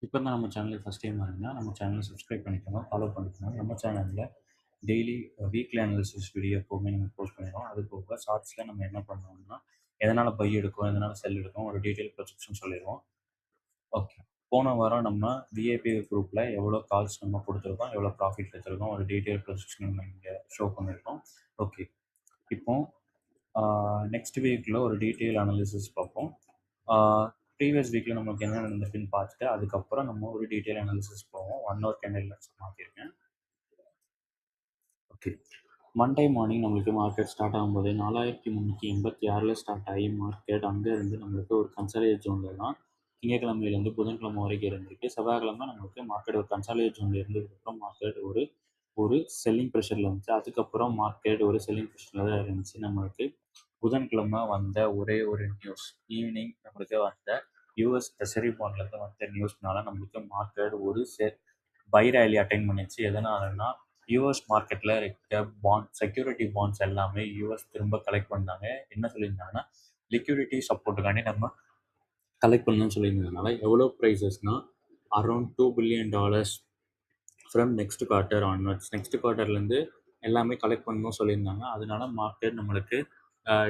இப்போ தான் நம்ம சேனலுக்கு ஃபஸ்ட் டைம் வரீங்கன்னா, நம்ம சேனலை சப்ஸ்கிரைப் பண்ணிக்கோங்க, ஃபாலோ பண்ணிக்கோங்க. நம்ம சேனலில் டெய்லி வீக்லி அனாலிசிஸ் வீடியோ எப்போவுமே நம்ம போஸ்ட் பண்ணிடுவோம். அது போக ஷார்ட்ஸில் நம்ம என்ன பண்ணுவோம்னா, எதனால் பை எடுக்கும், எதனால் செல் எடுக்கும், ஒரு டீட்டெயில் ப்ரொஜெக்ஷன் சொல்லிடுவோம். ஓகே. போன வாரம் நம்ம விஐபி குரூப்பில் எவ்வளோ கால்ஸ் நம்ம கொடுத்துருக்கோம், எவ்வளோ ப்ராஃபிட் எடுத்திருக்கோம், ஒரு டீட்டெயில் ப்ரொஜெக்ஷன் நம்ம இங்கே ஷோ பண்ணியிருக்கோம். ஓகே. இப்போ நெக்ஸ்ட் வீக்கில் ஒரு டீட்டெயில் அனாலிசிஸ் பார்ப்போம். ப்ரீவியஸ் வீக்கில் நமக்கு என்ன நடந்திருக்குன்னு பார்த்துட்டு அதுக்கப்புறம் நம்ம ஒரு டீட்டெயில் அனாலிசிஸ் போவோம். 1 ஹவர் கேண்டில் மாற்றிருக்கேன். ஓகே. மண்டே மார்னிங் நம்மளுக்கு மார்க்கெட் ஸ்டார்ட் ஆகும்போது 4386 ஸ்டார்ட் ஆகி மார்க்கெட் அங்கேருந்து நம்மளுக்கு ஒரு கன்சாலிடேட் ஜோனில் தான் திங்கட்கிழமையிலேருந்து புதன்கிழமை வரைக்கும் இருந்திருக்கு. செவ்வாய்க்கிழமை நம்மளுக்கு மார்க்கெட் ஒரு கன்சாலிடேட் ஜோனில் இருந்ததுக்கப்புறம் மார்க்கெட் ஒரு ஒரு செல்லிங் ப்ரெஷரில் இருந்துச்சு. அதுக்கப்புறம் மார்க்கெட் ஒரு செல்லிங் ப்ரெஷரில் தான் இருந்துச்சு. நம்மளுக்கு புதன்கிழமை வந்த ஒரே ஒரு நியூஸ் ஈவினிங் நம்மளுக்கு வந்த யூஎஸ் ட்ரெஷரி பாண்ட்லேருந்து வந்த நியூஸ்னால நம்மளுக்கு மார்க்கெட் ஒரு பை ரேலி அட்டைன் பண்ணிச்சு. எதனாலன்னா யூஎஸ் மார்க்கெட்டில் இருக்க செக்யூரிட்டி பாண்ட்ஸ் எல்லாமே யூஎஸ் திரும்ப கலெக்ட் பண்ணாங்க. என்ன சொல்லியிருந்தாங்கன்னா லிக்விடிட்டி சப்போர்ட்டுக்காண்டி நம்ம கலெக்ட் பண்ணணும்னு சொல்லியிருந்ததுனால எவ்வளோ ப்ரைஸஸ்னால் around $2 billion from next quarter onwards. Next குவார்ட்டர்லேருந்து எல்லாமே கலெக்ட் பண்ணணும் சொல்லியிருந்தாங்க. அதனால மார்க்கெட் நம்மளுக்கு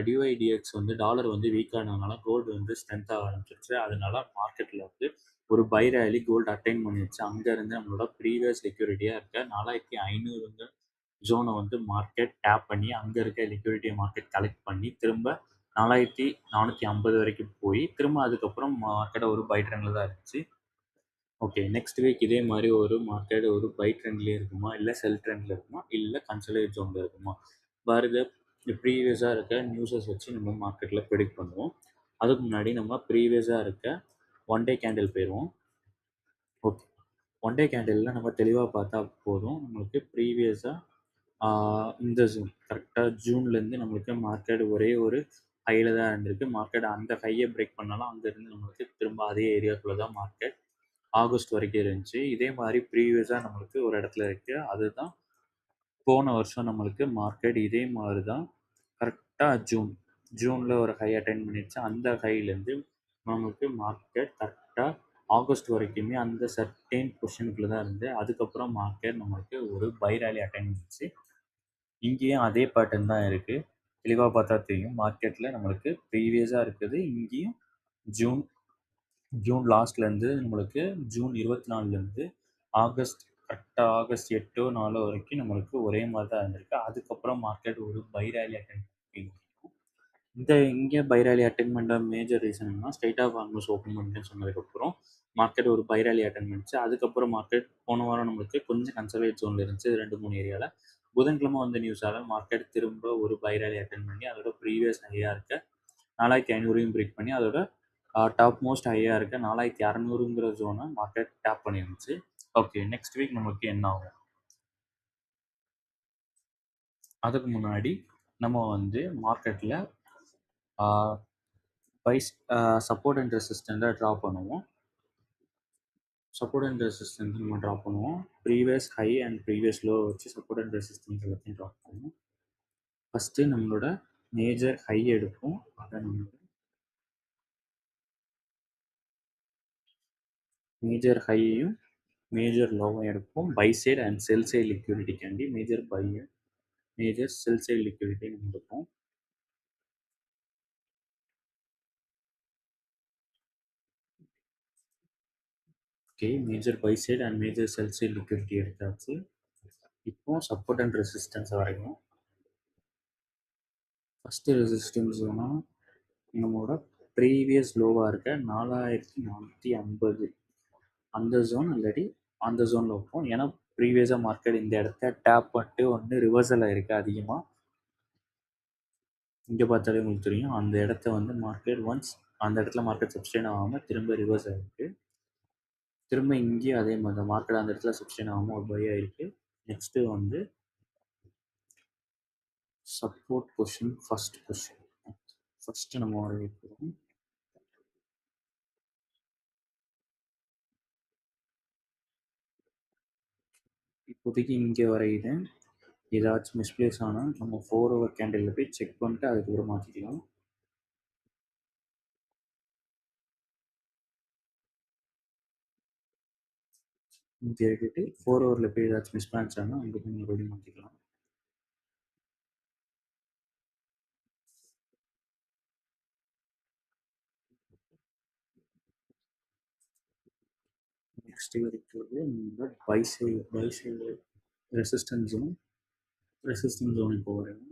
டிஒய்டிஎக்ஸ் வந்து டாலர் வந்து வீக்கானதுனால கோல்டு வந்து ஸ்ட்ரென்த் ஆக ஆரம்பிச்சிருச்சு. அதனால மார்க்கெட்டில் வந்து ஒரு பை ரேலி கோல்டு அட்டைன் பண்ணிடுச்சு. அங்கேருந்து நம்மளோட ப்ரீவியஸ் செக்யூரிட்டியாக இருக்க 4500 ஜோனை வந்து மார்க்கெட் டேப் பண்ணி அங்கே இருக்க லிக்விடிட்டியை மார்க்கெட் கலெக்ட் பண்ணி திரும்ப 4450 வரைக்கும் போய் திரும்ப அதுக்கப்புறம் மார்க்கெட்டை ஒரு பை ட்ரெண்டில் தான் இருந்துச்சு. ஓகே. நெக்ஸ்ட் வீக் இதே மாதிரி ஒரு மார்க்கெட் ஒரு பை ட்ரெண்ட்லேயே இருக்குமா, இல்லை செல் ட்ரெண்டில் இருக்குமா, இல்லை கன்சாலிடேட் ஜோனில் இருக்குமா, வருது ப்ரீவியஸாக இருக்க நியூஸஸ் வச்சு நம்ம மார்க்கெட்டில் ப்ரெடிக்ட் பண்ணுவோம். அதுக்கு முன்னாடி நம்ம ப்ரீவியஸாக இருக்க ஒன் டே கேண்டில் போயிடுவோம். ஓகே. ஒன் டே கேண்டிலில் நம்ம தெளிவாக பார்த்தா போதும். நம்மளுக்கு ப்ரீவியஸாக இந்த ஜூன் கரெக்டாக ஜூன்லேருந்து நம்மளுக்கு மார்க்கெட் ஒரே ஒரு ஹையில் தான் இருந்திருக்கு. மார்க்கெட் அந்த ஹையை பிரேக் பண்ணாலும் அங்கேருந்து நம்மளுக்கு திரும்ப அதே ஏரியாக்குள்ளே தான் மார்க்கெட் ஆகஸ்ட் வரைக்கும் இருந்துச்சு. இதே மாதிரி ப்ரீவியஸாக நம்மளுக்கு ஒரு இடத்துல இருக்குது. அதுதான் போன வருஷம் நம்மளுக்கு மார்க்கெட் இதே மாதிரி தான் கரெக்டாக ஜூனில் ஒரு ஹை அட்டைன் பண்ணிடுச்சு. அந்த ஹைலேருந்து நம்மளுக்கு மார்க்கெட் கரெக்டாக ஆகஸ்ட் வரைக்குமே அந்த சர்டெயின் பொசிஷனுக்குள்ள தான் இருந்து அதுக்கப்புறம் மார்க்கெட் நம்மளுக்கு ஒரு பை ரேலி அட்டைன் பண்ணிடுச்சு. இங்கேயும் அதே பேட்டர்ன் தான் இருக்குது. தெளிவாக பார்த்தா தெரியும். மார்க்கெட்டில் நம்மளுக்கு ப்ரீவியஸாக இருக்குது. இங்கேயும் ஜூன் ஜூன் லாஸ்ட்லேருந்து நம்மளுக்கு ஜூன் 24லேருந்து கரெக்டாக ஆகஸ்ட் 8 4 வரைக்கும் நம்மளுக்கு ஒரே மாதிரி தான் இருந்திருக்கு. அதுக்கப்புறம் மார்க்கெட் ஒரு பை ரேலி அட்டன் இங்கே பை ரேலி அட்டன் பண்ண மேஜர் ரீசன் என்னன்னா ஸ்ட்ரைட் ஆஃப் ஆல்மோஸ்ட் ஓப்பன் பண்ணிட்டேன்னு சொன்னதுக்கப்புறம் மார்க்கெட் ஒரு பை ரேலி அட்டன் பண்ணிச்சு. அதுக்கப்புறம் மார்க்கெட் போன வாரம் நம்மளுக்கு கொஞ்சம் கன்சர்வேட் ஜோனில் இருந்துச்சு 2-3 ஏரியாவில். புதன்கிழமை வந்த நியூஸால் மார்க்கெட் திரும்ப ஒரு பை ரேலி அட்டன் பண்ணி அதோட ப்ரீவியஸ் ஹையாக இருக்க 4500 பிரேக் பண்ணி அதோட டாப் மோஸ்ட் ஹையாக இருக்க 4600 ஜோனை மார்க்கெட் டேப் பண்ணிருந்துச்சு. ஓகே. நெக்ஸ்ட் வீக் நமக்கு என்ன ஆகும்? அதுக்கு முன்னாடி நம்ம வந்து மார்க்கெட்டில் பைஸ் சப்போர்ட் அண்ட் ரெசிஸ்டண்ட்டை ட்ரா பண்ணுவோம். சப்போர்ட் அண்ட் ரெசிஸ்டன்ஸ் நம்ம ட்ரா பண்ணுவோம். Previous high and previous low வச்சு சப்போர்ட் அண்ட் ரெசிஸ்டன்ஸ் எல்லாத்தையும் ட்ரா பண்ணுவோம். ஃபஸ்ட்டு நம்மளோட மேஜர் ஹை எடுப்போம். அதை நம்மளோட மேஜர் ஹையையும் மேஜர் லோவும் எடுப்போம். Buy side and sell side லிக்விடிட்டிக்காண்டி மேஜர் செல் சைடு லிக்விடிட்டி நம்ம எடுப்போம். Okay. Major buy side and major sell side liquidity எடுத்தாச்சு. இப்போ சப்போர்ட் அண்ட் ரெசிஸ்டன்ஸ் வரைக்கும் ஃபஸ்ட்டு ரெசிஸ்டன்ஸ்னா நம்மளோட ப்ரீவியஸ் லோவாக இருக்க 4450 அந்த ஜோன் இல்லாட்டி அந்த ஜோனில் வைப்போம். ஏன்னா ப்ரீவியஸாக மார்க்கெட் இந்த இடத்த டேப் பண்ணிட்டு ஒன்று ரிவர்சல் ஆகிருக்கு அதிகமாக. இங்கே பார்த்தாலே உங்களுக்கு தெரியும். அந்த இடத்த வந்து மார்க்கெட் ஒன்ஸ் அந்த இடத்துல மார்க்கெட் சப்ஸ்டெயின் ஆகாமல் திரும்ப ரிவர்ஸ் ஆகிருக்கு. திரும்ப இங்கேயும் அதே மாதிரி தான் மார்க்கெட் அந்த இடத்துல சப்ஸ்டெயின் ஆகாமல் ஒரு பை ஆகிருக்கு. நெக்ஸ்ட்டு வந்து சப்போர்ட் பொசிஷன் ஃபஸ்ட்டு நம்ம வர வைக்கிறோம். இப்போதைக்கு இங்கே வரையுது. ஏதாச்சும் மிஸ்பிளேஸ் ஆனால் நம்ம 4 ஹவர் கேண்டிலில் போய் செக் பண்ணிட்டு அதுக்கப்புறம் மாற்றிக்கலாம். இங்கே இறக்கிட்டு 4 ஹவரில் போய் ஏதாச்சும் மிஸ் பண்ணிச்சாங்கன்னா அங்கே போய் மறுபடியும் மாற்றிக்கலாம். நெக்ஸ்ட் இருக்கிறது இந்த bicycle resistance zone. Resistance zone இப்போ வரும்.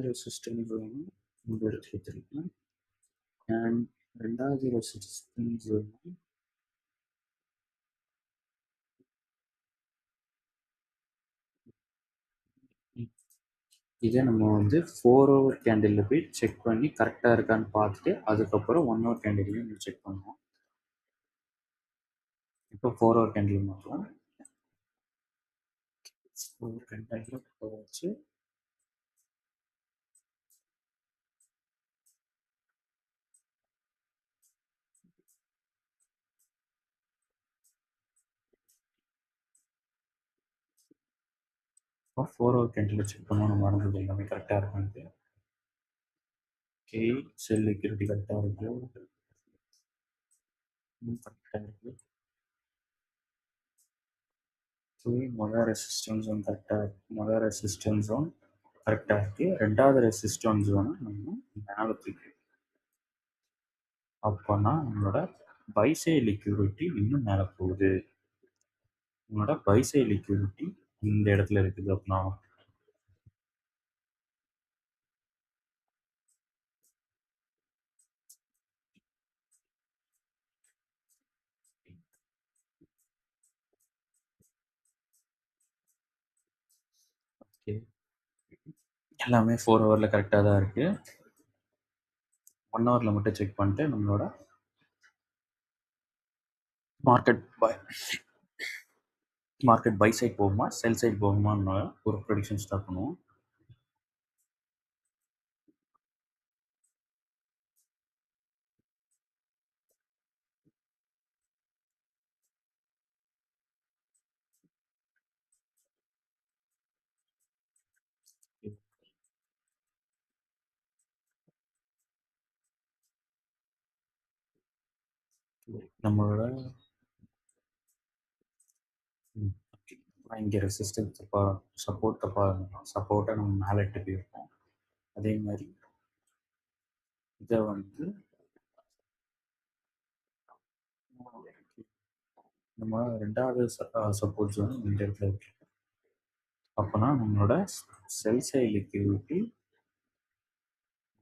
ரெசிஸ்டன்ஸ் ஜோன் இந்த இடத்துல வச்சிருக்கேன். அண்ட் ரெண்டாவது ரெசிஸ்டன்ஸ் ஜோன் இதை நம்ம வந்து 4 ஹவர் கேண்டிலில் போய் செக் பண்ணி கரெக்டாக இருக்கான்னு பார்த்துட்டு அதுக்கப்புறம் 1 ஹவர் கேண்டிலையும் செக் பண்ணுவோம். இப்போ 4 ஹவர் கேண்டில் மாற்றோம். 4 ஹவர் கேண்டில் வச்சு இப்போ 4 ஹவர் கேண்டில் செக் பண்ணணும். மறந்தது எல்லாமே கரெக்டாக இருக்கான்ட்டு. ஓகே, செல் லிக்விடிட்டி கரெக்டாக இருக்குது. கரெக்டாக இருக்குது. மொதல் ரெசிஸ்டன்ஸ் ஜோன் கரெக்டாக இருக்குது. மொதல் ரெசிஸ்டன்ஸ் ஜோன் கரெக்டாக இருக்குது. ரெண்டாவது ரெசிஸ்டன்ஸ் ஜோனை நம்ம மேலே தூக்கி அப்போனா நம்மளோட பைசை லிக்விடிட்டி இன்னும் மேலே போகுது. உங்களோட பைசை லிக்விடிட்டி இந்த இடத்துல இருக்குது. அப்படின்னா ஓகே, எல்லாமே 4 ஹவரில் கரெக்டாக தான் இருக்குது. 1 ஹவரில் மட்டும் செக் பண்ணிட்டு நம்மளோட மார்க்கெட் பை சைட் போகுமா செல் சைட் போகுமான்னு ஒரு ப்ரெடிக்ஷன் ஸ்டார்ட் பண்ணுவோம். நம்மளோட இங்கே ரெசிஸ்டன்ஸ் தப்பாக சப்போர்ட்டை நம்ம மேலே எட்டு போயிருக்கோம். அதே மாதிரி இதை வந்து நம்ம ரெண்டாவது சப்போர்ட் ஜோன் இந்த இடத்துல இருக்கு. அப்போனா நம்மளோட செல் சைட் லிக்விடிட்டி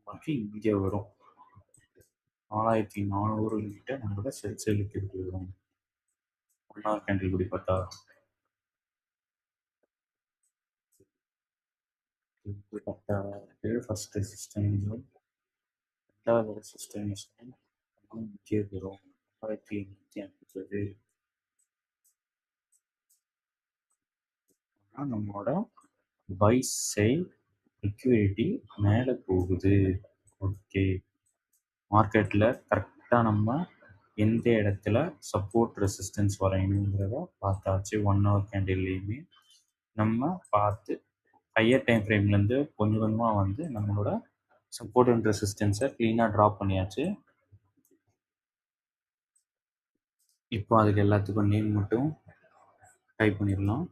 நமக்கு இங்கே வரும். 4400 கிட்ட நம்மளோட செல் சைட் லிக்விடிட்டி வரும். 1 ஹவர் கேண்டில் படி பார்த்தா ஃபர்ஸ்ட் ரெசிஸ்டன்ஸ் ஜோன், ரெண்டாவது ரெசிஸ்டன்ஸ் ஜோன் இங்கே வரும். 1850. நம்மளோட பை சைட் லிக்விடிட்டி மேலே போகுது. ஓகே, மார்க்கெட்டில் கரெக்டாக நம்ம எந்த இடத்துல சப்போர்ட் ரெசிஸ்டன்ஸ் வரையணுங்கிறத பார்த்தாச்சு. 1 ஹவர் கேண்டில்லையுமே நம்ம பார்த்து ஹையர் டைம் ஃப்ரேம்லேருந்து கொஞ்சம் கொஞ்சமாக வந்து நம்மளோட சப்போர்ட் அண்ட் ரெசிஸ்டன்ஸை க்ளீனாக ட்ராப் பண்ணியாச்சு. இப்போ அதுக்கு எல்லாத்துக்கும் நேம் மட்டும் டைப் பண்ணிடலாம்.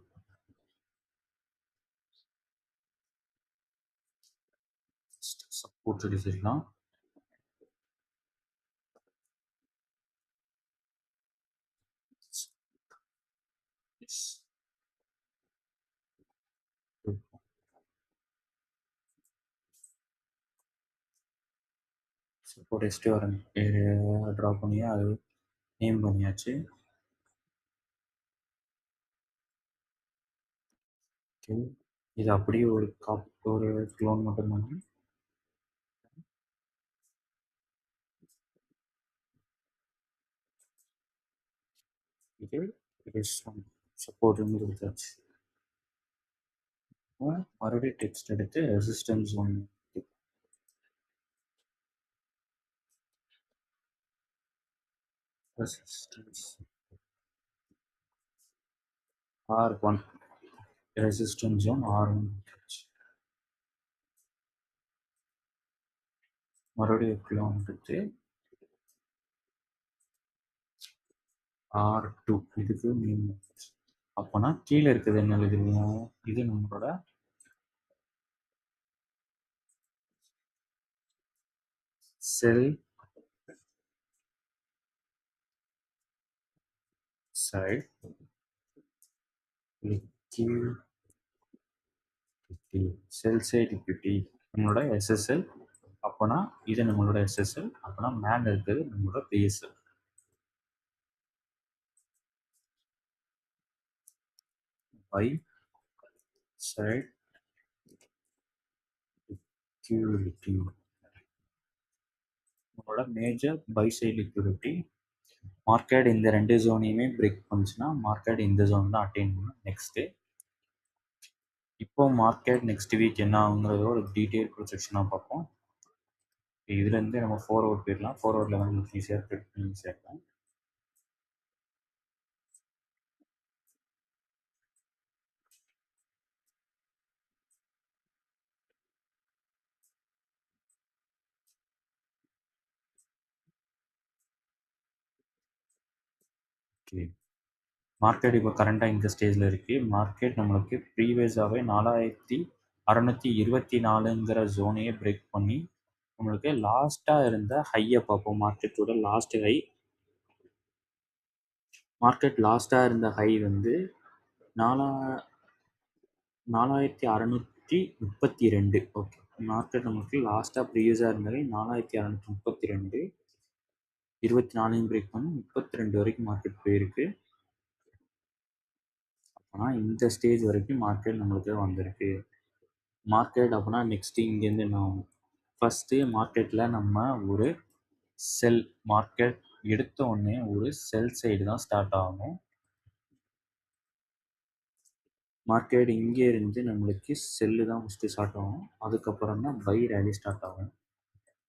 சப்போர்ட் அடிச்சிடலாம். சப்போர்ட் எஸ்டி வர ட்ரா பண்ணி அது நேம் பண்ணியாச்சு. ஓகே, இது அப்படியே ஒரு க்ளோன் மட்டும் பண்ணி இது சப்போர்ட் வந்து கொடுத்தாச்சு. மறுபடியும் டெக்ஸ்ட் எடுத்து resistance one resistance R1 resistance one R1 மறுபடியும் க்ளோன் எடுத்து R2 இதுக்கு அப்போனா கீழே இருக்குது என்ன எழுதுவோம்? இது நம்மளோட sell side liquidity, sell side liquidity நம்மளோட எஸ்எஸ்எல். அப்போனா இது நம்மளோட எஸ்எஸ்எல். அப்போனா மேலே இருக்கிறது நம்மளோட பிஎஸ்எல். பை சைட் லிக்விடிட்டி நம்மளோட major buy side liquidity. Market இந்த ரெண்டு ஜோனையுமே பிரேக் பண்ணுச்சுன்னா மார்க்கெட் இந்த ஜோன் தான் அட்டைன் பண்ணும். நெக்ஸ்ட்டு இப்போ மார்க்கெட் நெக்ஸ்ட் வீக் என்ன ஆகுங்கிறதோ ஒரு டீட்டெயில் ப்ரொஜெக்ஷனாக பார்ப்போம். இதுலேருந்து நம்ம 4 ஹவர் போயிடலாம். 4 ஹவரில் வந்து ஈஸியாக ப்ரிடிக்ட் பண்ணி சேர்க்கலாம். ஓகே, மார்க்கெட் இப்போ கரண்டாக இந்த ஸ்டேஜில் இருக்குது. மார்க்கெட் நம்மளுக்கு ப்ரீவியஸாகவே 4624ங்கிற ஜோனையே பிரேக் பண்ணி நம்மளுக்கு லாஸ்ட்டாக இருந்த ஹையை பார்ப்போம். மார்க்கெட்டோட லாஸ்ட் ஹை, மார்க்கெட் லாஸ்ட்டாக இருந்த ஹை வந்து 4632. ஓகே, மார்க்கெட் நமக்கு லாஸ்ட்டாக ப்ரீவியஸாக இருந்தது 4632. 24 பிரேக் பண்ணி 32 வரைக்கும் மார்க்கெட் போயிருக்கு. அப்போனா இந்த ஸ்டேஜ் வரைக்கும் மார்க்கெட் நம்மளுக்கு வந்திருக்கு. மார்க்கெட் அப்போனா நெக்ஸ்ட்டு இங்கேருந்து நான் ஃபஸ்ட்டு மார்க்கெட்டில் நம்ம ஒரு செல், மார்க்கெட் எடுத்த உடனே ஒரு செல் சைடு தான் ஸ்டார்ட் ஆகும். மார்க்கெட் இங்கே இருந்து நம்மளுக்கு செல்லு தான் ஃபஸ்ட்டு ஸ்டார்ட் ஆகும். அதுக்கப்புறம் தான் பை ரேலி ஸ்டார்ட் ஆகும்.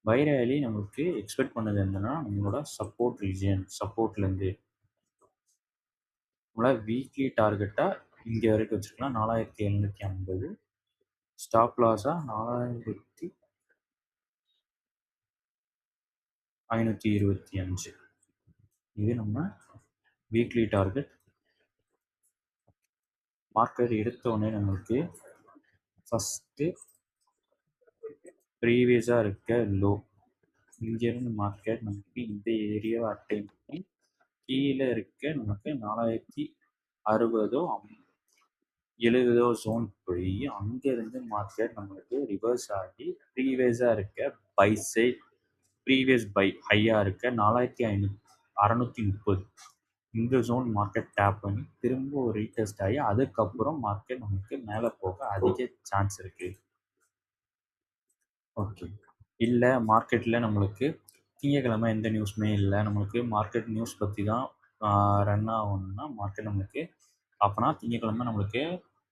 பை ரேலி நம்மளுக்கு எக்ஸ்பெக்ட் பண்ணது என்னன்னா நம்மளோட சப்போர்ட் ரீஜியன், சப்போர்ட்லேருந்து நம்மளோட வீக்லி டார்கெட்டாக இங்கே வரைக்கும் வச்சுக்கலாம் 4750. ஸ்டாப் லாஸாக 4525. இது நம்ம வீக்லி டார்கெட். மார்க்கெட் எடுத்தோடனே நம்மளுக்கு ஃபஸ்ட்டு ப்ரீவியஸாக இருக்க லோ, இங்கேருந்து மார்க்கெட் நமக்கு இந்த ஏரியாவை அட்டைன் பண்ணி கீழே இருக்க நமக்கு 4060 70 ஜோன் போய் அங்கேருந்து மார்க்கெட் நம்மளுக்கு ரிவர்ஸ் ஆகி ப்ரீவியஸாக இருக்க பை சைட், ப்ரீவியஸ் பை ஹையாக இருக்க 4630 இந்த ஜோன் மார்க்கெட் டேப் பண்ணி திரும்ப ஒரு ரீடெஸ்ட் ஆகி அதுக்கப்புறம் மார்க்கெட் நமக்கு மேலே போக அதிக சான்ஸ் இருக்குது. ஓகே, இல்லை மார்க்கெட்டில் நம்மளுக்கு திங்கக்கிழமை எந்த நியூஸுமே இல்லை, நம்மளுக்கு மார்க்கெட் நியூஸ் பற்றி தான் ரன் ஆகணும்னா மார்க்கெட் நம்மளுக்கு அப்போனா திங்கக்கிழமை நம்மளுக்கு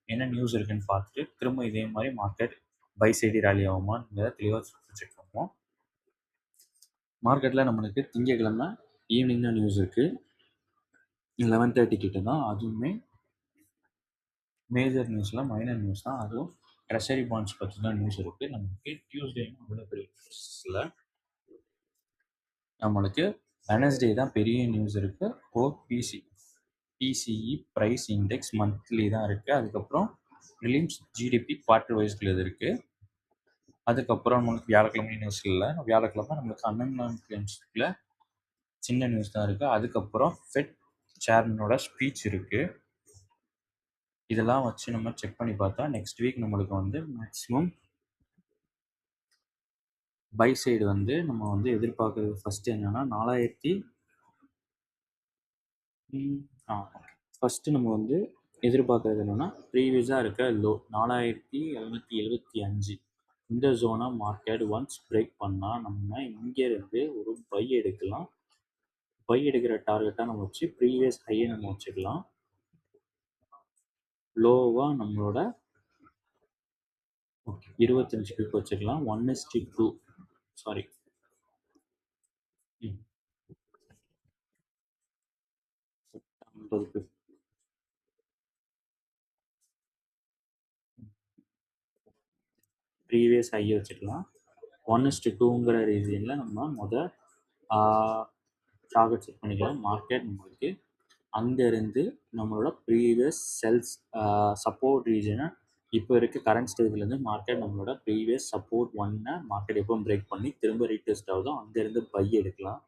என்ன நியூஸ் இருக்குன்னு பார்த்துட்டு திரும்ப இதே மாதிரி மார்க்கெட் பை சைடு ரேலி ஆகுமாங்கிறத தெளிவாக செக் பண்ணுவோம். மார்க்கெட்டில் நம்மளுக்கு திங்கக்கிழமை ஈவினிங் தான் நியூஸ் இருக்குது, 11:30 கிட்ட தான். அதுவுமே மேஜர் நியூஸில் மைனர் நியூஸ் தான், அதுவும் ட்ரெஷரி பாண்ட்ஸ் பற்றி தான் நியூஸ் இருக்குது. நம்மளுக்கு டியூஸ்டேயும் அவ்வளோ பெரிய நியூஸில் நம்மளுக்கு வெனஸ்டே தான் பெரிய நியூஸ் இருக்குது. பிசிஇ ப்ரைஸ் இண்டெக்ஸ் மந்த்லி தான் இருக்குது. அதுக்கப்புறம் ரிலிம்ஸ் ஜிடிபி குவார்டர் வைஸ்ல இது இருக்குது. அதுக்கப்புறம் நம்மளுக்கு வியாழக்கிழமை நியூஸ் இல்லை, வியாழக்கிழமை நம்மளுக்கு அன்எம்ப்ளாய்மெண்ட்ல சின்ன நியூஸ் தான் இருக்குது. அதுக்கப்புறம் ஃபெட் சேர்மனோட ஸ்பீச் இருக்குது. இதெல்லாம் வச்சு நம்ம செக் பண்ணி பார்த்தா நெக்ஸ்ட் வீக் நம்மளுக்கு வந்து மேக்ஸிமம் பை சைடு வந்து நம்ம வந்து எதிர்பார்க்குறது ஃபஸ்ட்டு என்னென்னா ஃபஸ்ட்டு நம்ம வந்து எதிர்பார்க்குறது என்னென்னா ப்ரீவியஸாக இருக்க லோ 4775 இந்த ஜோனை மார்க்கெட் ஒன்ஸ் பிரேக் பண்ணால் நம்ம இங்கேருந்து ஒரு பை எடுக்கலாம். பை எடுக்கிற டார்கெட்டாக நம்ம வச்சு ப்ரீவியஸ் ஹையை நம்ம வச்சுக்கலாம். லோவாக நம்மளோட 25 பிப் வச்சுக்கலாம். 1:2 சாரி 50 பிப். ப்ரீவியஸ் ஹையை வச்சுக்கலாம். 1:2ங்கிற ரீஜனில் நம்ம டார்கெட் செட் பண்ணிக்கலாம். மார்க்கெட் நம்மளுக்கு அங்கேருந்து நம்மளோட ப்ரீவியஸ் செல்ஸ் சப்போர்ட் ரீஜனை இப்போ இருக்க கரண்ட் ஸ்டேஜ்லேருந்து மார்க்கெட் நம்மளோட ப்ரீவியஸ் சப்போர்ட் ஒன்னை மார்க்கெட் எப்போ பிரேக் பண்ணி திரும்ப ரீடெஸ்ட் ஆகுதோ அங்கேருந்து பை எடுக்கலாம்.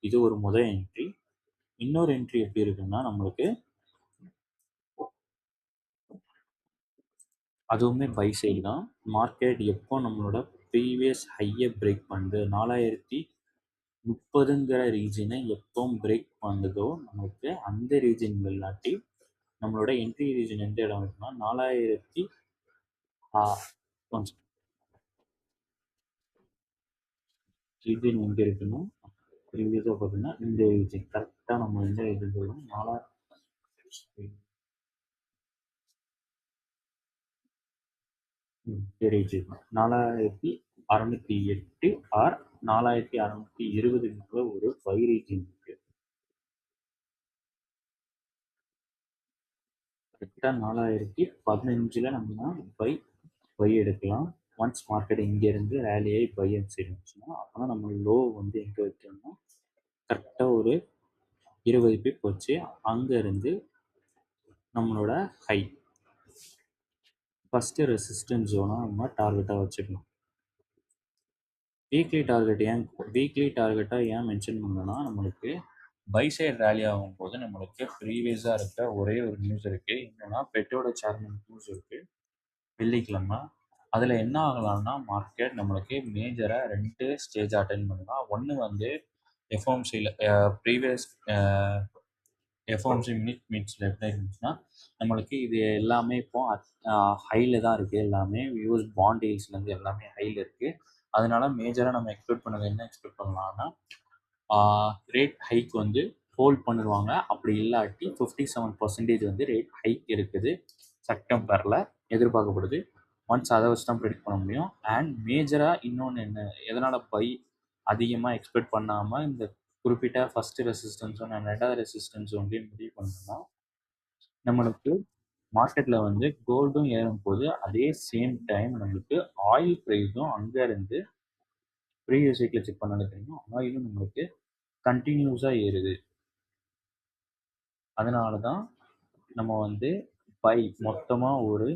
இது ஒரு முதல் என்ட்ரி. இன்னொரு என்ட்ரி எப்படி இருக்குன்னா நம்மளுக்கு அதுவுமே பை சைடு தான். மார்க்கெட் எப்போ நம்மளோட ப்ரீவியஸ் ஹையை பிரேக் பண்ணுது 4030ங்கிற ரீஜனை எப்போ பிரேக் பண்ணுதோ நமக்கு அந்த ரீஜன் இல்லாட்டி நம்மளோட என்ட்ரி ரீஜன் எந்த இடம் இருக்குன்னா 4000 கொஞ்சம் ரீஜன் எங்கே இருக்குன்னா ப்ரீவியஸாக பார்த்தீங்கன்னா இந்த ரீஜன் கரெக்டாக நம்ம எந்த ரீஜன் சொல்லணும் 4608 ஆர் 4620 ஒரு பை ரீஜன் இருக்கு. கரெக்டாக 4015 நம்ம பை எடுக்கலாம். ஒன்ஸ் மார்க்கெட் இங்கேருந்து ரேலியாகி பை இருந்துச்சுன்னா அப்போனா நம்ம லோ வந்து எங்கே வைக்கணும்னா கரெக்டாக ஒரு 20 பிப் வச்சு அங்கேருந்து நம்மளோட ஹை ஃபஸ்ட்டு ரெசிஸ்டன்ஸ் ஜோனாக நம்ம டார்கெட்டாக வச்சுக்கலாம். வீக்லி டார்கெட்டாக ஏன் மென்ஷன் பண்ணோன்னா நம்மளுக்கு பை சைடு ரேலி ஆகும்போது நம்மளுக்கு ப்ரீவியஸாக இருக்க ஒரே ஒரு நியூஸ் இருக்குது. என்னென்னா பெட்டோட சேர்மன் நியூஸ் இருக்குது வெள்ளிக்கிழமை. அதில் என்ன ஆகலாம்னா மார்க்கெட் நம்மளுக்கு மேஜராக 2 ஸ்டேஜ் அட்டன் பண்ணலாம். ஒன்று வந்து எஃப்ஓஎம்சியில் ப்ரீவியஸ் எஃப்ஓஎம்சி மீட்ஸில் எப்படி இருந்துச்சுன்னா நம்மளுக்கு இது எல்லாமே இப்போ ஹையில் தான் இருக்குது. எல்லாமே யூஎஸ் பாண்ட் டீல்ஸ்லேருந்து எல்லாமே ஹையில் இருக்குது. அதனால மேஜராக நம்ம எக்ஸ்பெக்ட் பண்ணது என்ன எக்ஸ்பெக்ட் பண்ணலாம்னா ரேட் ஹைக் வந்து ஹோல்ட் பண்ணிடுவாங்க. அப்படி இல்லாட்டி 57% வந்து ரேட் ஹைக் இருக்குது செப்டம்பரில் எதிர்பார்க்கப்படுது. ஒன்ஸ் அதை வச்சு தான் ப்ரெடிக்ட் பண்ண முடியும். அண்ட் மேஜராக இன்னொன்று என்ன எதனால் பை அதிகமாக எக்ஸ்பெக்ட் பண்ணாமல் இந்த குறிப்பிட்ட ஃபஸ்ட்டு ரெசிஸ்டன்ஸும் நான் ரெண்டாவது ரெசிஸ்டன்ஸ் வந்து முடிவு பண்ணோம்னா நம்மளுக்கு மார்க்கெட்டில் வந்து கோல்டும் ஏறும் போது அதே சேம் டைம் நம்மளுக்கு ஆயில் ப்ரைஸும் அங்கேருந்து ப்ரீவியஸ் வீக்கில் செக் பண்ணாலே தெரியும் ஆயிலும் நம்மளுக்கு கண்டினியூஸாக ஏறுது. அதனால தான் நம்ம வந்து பை மொத்தமாக ஒரு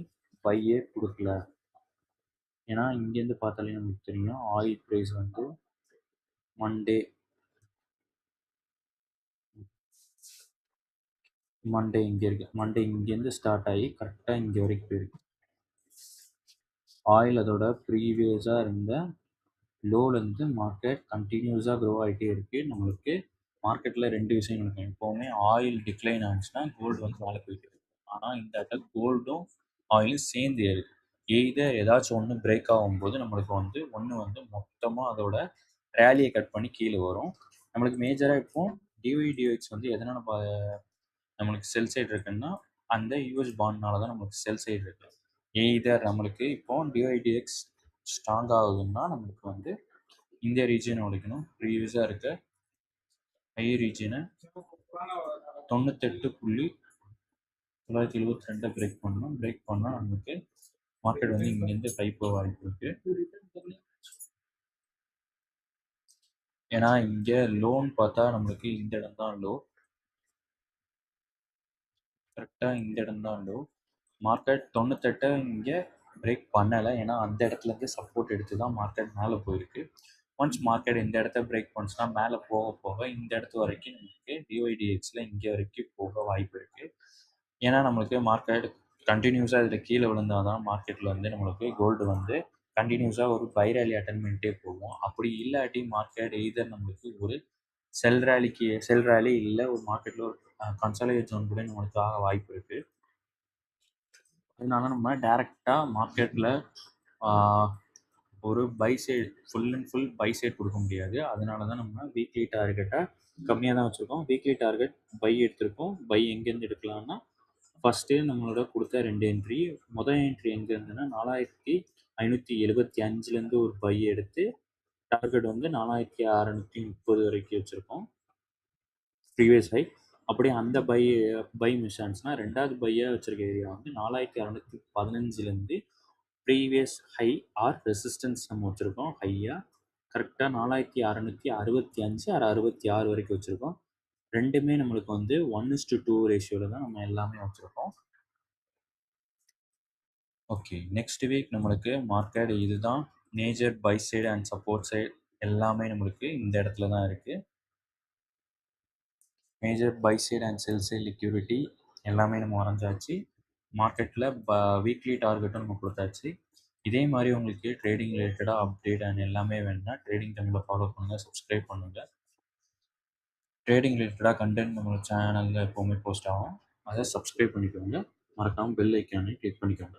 பையே கொடுக்கல. ஏன்னா இங்கேருந்து பார்த்தாலே நமக்கு தெரியும் ஆயில் ப்ரைஸ் வந்து மண்டே இங்கே இருக்குது. மண்டே இங்கேருந்து ஸ்டார்ட் ஆகி கரெக்டாக இங்கே வரைக்கும் போயிருக்கு. ஆயில் அதோட ப்ரீவியஸாக இருந்த லோலேருந்து மார்க்கெட் கண்டினியூஸாக க்ரோ ஆகிட்டே இருக்குது. நம்மளுக்கு மார்க்கெட்டில் 2 விஷயம் இருக்கும். எப்போவுமே ஆயில் டிக்ளைன் ஆச்சுன்னா கோல்டு வந்து மேலே போயிட்டு இருக்கு. ஆனால் இந்த இடத்துல கோல்டும் ஆயிலும் சேர்ந்து ஏறுது. எய்தர் ஏதாச்சும் ஒன்று பிரேக் ஆகும்போது நம்மளுக்கு வந்து ஒன்று வந்து மொத்தமாக அதோட ரேலியை கட் பண்ணி கீழே வரும். நம்மளுக்கு மேஜராக இப்போ டிஒய்டிஎக்ஸ் வந்து எதனால் நம்மளுக்கு செல் சைடு இருக்குன்னா அந்த யூஎஸ் பாண்ட்னால தான் நம்மளுக்கு செல் சைடு இருக்குது. எய்தர் நம்மளுக்கு இப்போ டிஒய்டிஎக்ஸ் ஸ்ட்ராங் ஆகுதுன்னா நம்மளுக்கு வந்து இந்த ரீஜனை உடைக்கணும். ப்ரீவியஸாக இருக்க ஹை ரீஜனை 98.972 பிரேக் பண்ணணும். பிரேக் பண்ணால் நமக்கு மார்க்கெட் வந்து இங்கேருந்து ஹை போக வாய்ப்பு இருக்குது. ஏன்னா இங்கே லோன் பார்த்தா நம்மளுக்கு இந்த இடம் தான் லோ. கரெக்டாக இந்த இடம் தான் லோ. மார்க்கெட் 98 இங்கே பிரேக் பண்ணலை. ஏன்னா அந்த இடத்துலேருந்து சப்போர்ட் எடுத்து தான் மார்க்கெட் மேலே போயிருக்கு. ஒன்ஸ் மார்க்கெட் இந்த இடத்த பிரேக் பண்ணுச்சுன்னா மேலே போக போக இந்த இடத்து வரைக்கும் நமக்கு டிஒய்டிஎக்ஸில் இங்கே வரைக்கும் போக வாய்ப்பு இருக்குது. ஏன்னா நம்மளுக்கு மார்க்கெட் கண்டினியூஸாக இதில் கீழே விழுந்தால் தான் மார்க்கெட்டில் வந்து நம்மளுக்கு கோல்டு வந்து கண்டினியூஸாக ஒரு பை ரேலி அட்டன் பண்ணிட்டே போகும். அப்படி இல்லாட்டி மார்க்கெட் எய்தர் நம்மளுக்கு ஒரு செல் ரேலி இல்லை ஒரு மார்க்கெட்டில் ஒரு கன்சாலிடேஷன் கூட நம்மளுக்கு ஆக வாய்ப்பு இருக்குது. அதனால நம்ம டேரெக்டாக மார்க்கெட்டில் ஒரு buy side full and full buy side கொடுக்க முடியாது. அதனால தான் நம்ம வீக்லி டார்கெட்டை கம்மியாக தான் வச்சுருக்கோம். வீக்லி டார்கெட் பை எடுத்திருக்கோம். பை எங்கேருந்து எடுக்கலாம்னா ஃபஸ்ட்டு நம்மளோட கொடுத்த 2 என்ட்ரி. முதல் என்ட்ரி எங்கே இருந்துன்னா 4575லேருந்து ஒரு பை எடுத்து டார்கெட் வந்து 4630 வரைக்கும் வச்சுருக்கோம் ப்ரீவியஸ் ஹை. அப்படியே அந்த பை மிஸ் ஆனிச்சுன்னா ரெண்டாவது பையாக வச்சுருக்க ஏரியா வந்து 4615லேருந்து ப்ரீவியஸ் ஹை ஆர் ரெசிஸ்டன்ஸ் நம்ம வச்சுருக்கோம் ஹையாக கரெக்டாக 4665 ஆர் 66 வரைக்கும் வச்சுருக்கோம். 2மே நம்மளுக்கு வந்து 1:2 ரேஷியோவில் தான் நம்ம எல்லாமே வச்சுருக்கோம். ஓகே, நெக்ஸ்ட் வீக் நம்மளுக்கு மார்க்கெட் இதுதான். Major buy side and support side எல்லாமே நம்மளுக்கு இந்த இடத்துல தான் இருக்குது. Major buy side and sell side liquidity எல்லாமே நம்ம வரைஞ்சாச்சு. மார்க்கெட்டில் வீக்லி டார்கெட்டும் நம்ம கொடுத்தாச்சு. இதே மாதிரி உங்களுக்கு ட்ரேடிங் ரிலேட்டடாக அப்டேட் அண்ட் எல்லாமே வேணும்னா ட்ரேடிங் தமிழில் ஃபாலோ பண்ணுங்கள், சப்ஸ்கிரைப் பண்ணுங்கள். ட்ரேடிங் ரிலேட்டடாக கண்டென்ட் நம்ம சேனலில் எப்போவுமே போஸ்ட் ஆகும். அதை சப்ஸ்கிரைப் பண்ணிக்கோங்க. மறக்காமல் பெல் ஐக்கானை கிளிக் பண்ணிக்கோங்க.